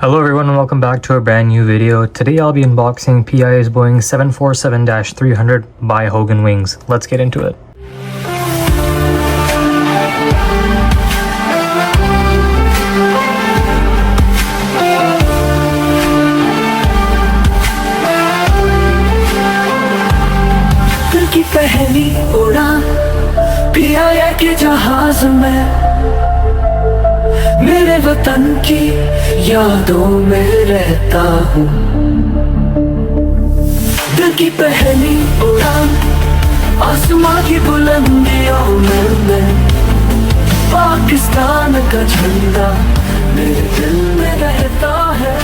Hello everyone and welcome back to a brand new video. Today I'll be unboxing PIA's Boeing 747-300 by Hogan Wings. Let's get into it. की पहली उड़ान PIA के जहाज में मेरे वतन की यादों में रहता हूँ। दिल की पहली उड़ान आसमां की बुलंदियों में मैं पाकिस्तान का झंडा मेरे दिल में रहता है।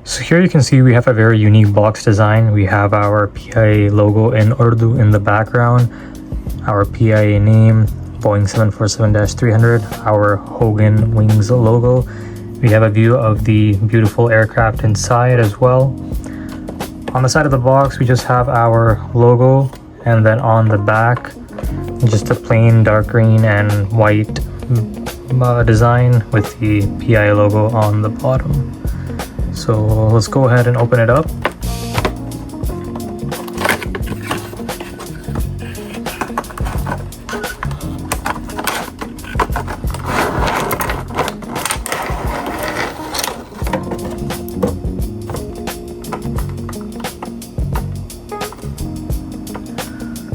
So here you can see we have a very unique box design. We have our PIA logo in Urdu in the background, our PIA name, Boeing 747-300, our Hogan Wings logo. We have a view of the beautiful aircraft inside as well. On the side of the box, we just have our logo, and then on the back, just a plain dark green and white design with the PIA logo on the bottom. So let's go ahead and open it up.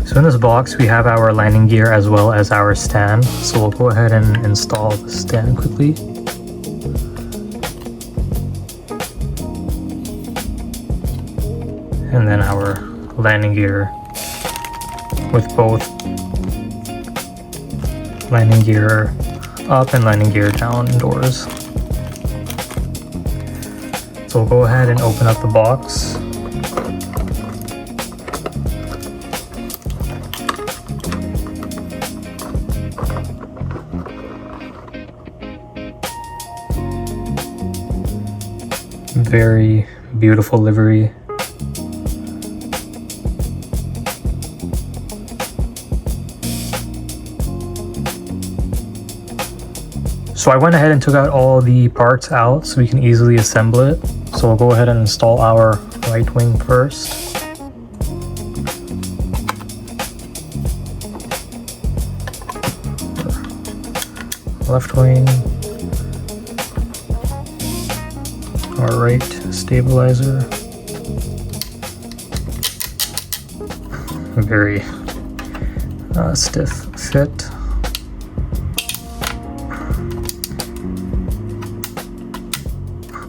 So in this box we have our landing gear as well as our stand. So we'll go ahead and install the stand quickly. And then our landing gear with both landing gear up and landing gear down doors. So we'll go ahead and open up the box. Very beautiful livery. So I went ahead and took out all the parts out so we can easily assemble it. So we'll go ahead and install our right wing first. Left wing. Our right stabilizer. Very stiff fit.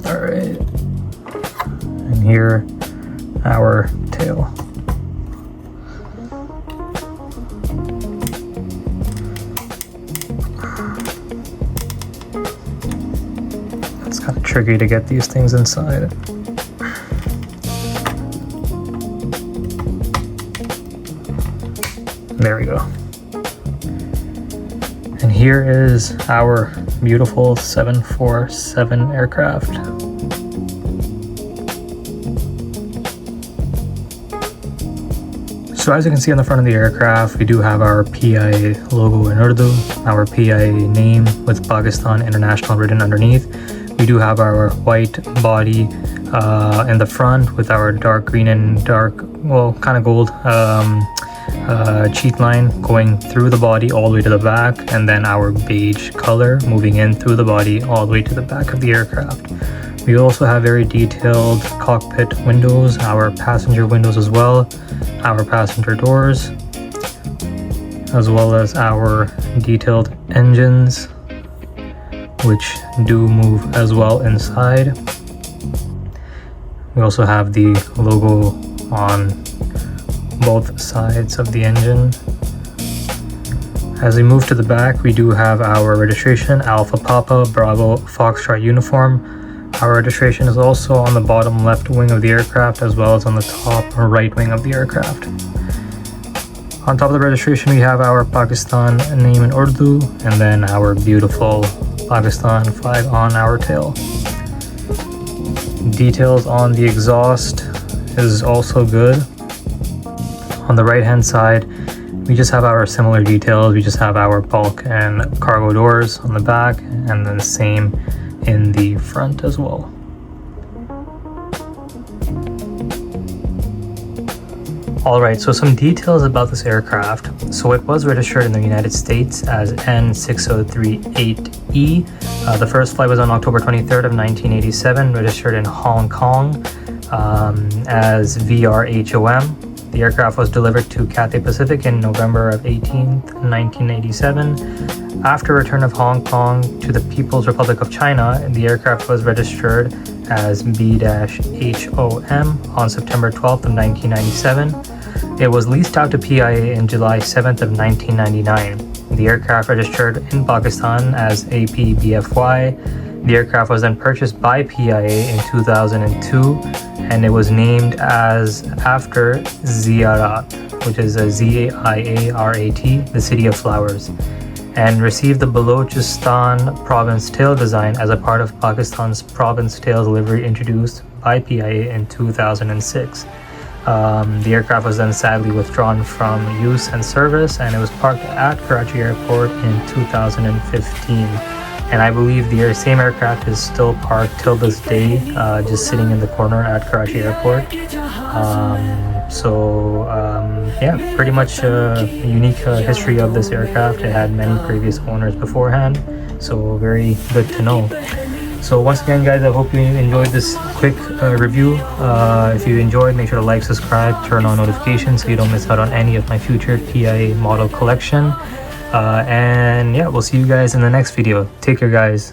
Alright, and here our tail. It's kind of tricky to get these things inside. There we go. And here is our beautiful 747 aircraft. So as you can see on the front of the aircraft, we do have our PIA logo in Urdu, our PIA name with Pakistan International written underneath. We do have our white body in the front with our dark green and dark, well, kind of gold cheat line going through the body all the way to the back, and then our beige color moving in through the body all the way to the back of the aircraft. We also have very detailed cockpit windows, our passenger windows as well, our passenger doors, as well as our detailed engines, which do move as well inside. We also have the logo on both sides of the engine. As we move to the back, we do have our registration, Alpha Papa Bravo Foxtrot uniform. Our registration is also on the bottom left wing of the aircraft as well as on the top right wing of the aircraft. On top of the registration, we have our Pakistan name in Urdu and then our beautiful Pakistan flag on our tail. Details on the exhaust is also good. On the right hand side, We just have our similar details. We just have our bulk and cargo doors on the back, and then the same in the front as well. Alright, so some details about this aircraft. So it was registered in the United States as N6038E. The first flight was on October 23rd of 1987, registered in Hong Kong as VRHOM. The aircraft was delivered to Cathay Pacific in November of 1987. After return of Hong Kong to the People's Republic of China, the aircraft was registered as B-HOM on September 12th of 1997. It was leased out to PIA in July 7th of 1999. The aircraft registered in Pakistan as AP-BFY. The aircraft was then purchased by PIA in 2002, and it was named as after Ziyarat, which is a Z-I-A-R-A-T, the City of Flowers, and received the Balochistan province tail design as a part of Pakistan's province tails livery introduced by PIA in 2006. The aircraft was then sadly withdrawn from use and service, and it was parked at Karachi Airport in 2015. And I believe the same aircraft is still parked till this day, just sitting in the corner at Karachi Airport. Yeah, pretty much a unique history of this aircraft. It had many previous owners beforehand, so very good to know. So once again, guys, I hope you enjoyed this quick review. If you enjoyed, make sure to like, subscribe, turn on notifications so you don't miss out on any of my future PIA model collection. And yeah, we'll see you guys in the next video. Take care, guys.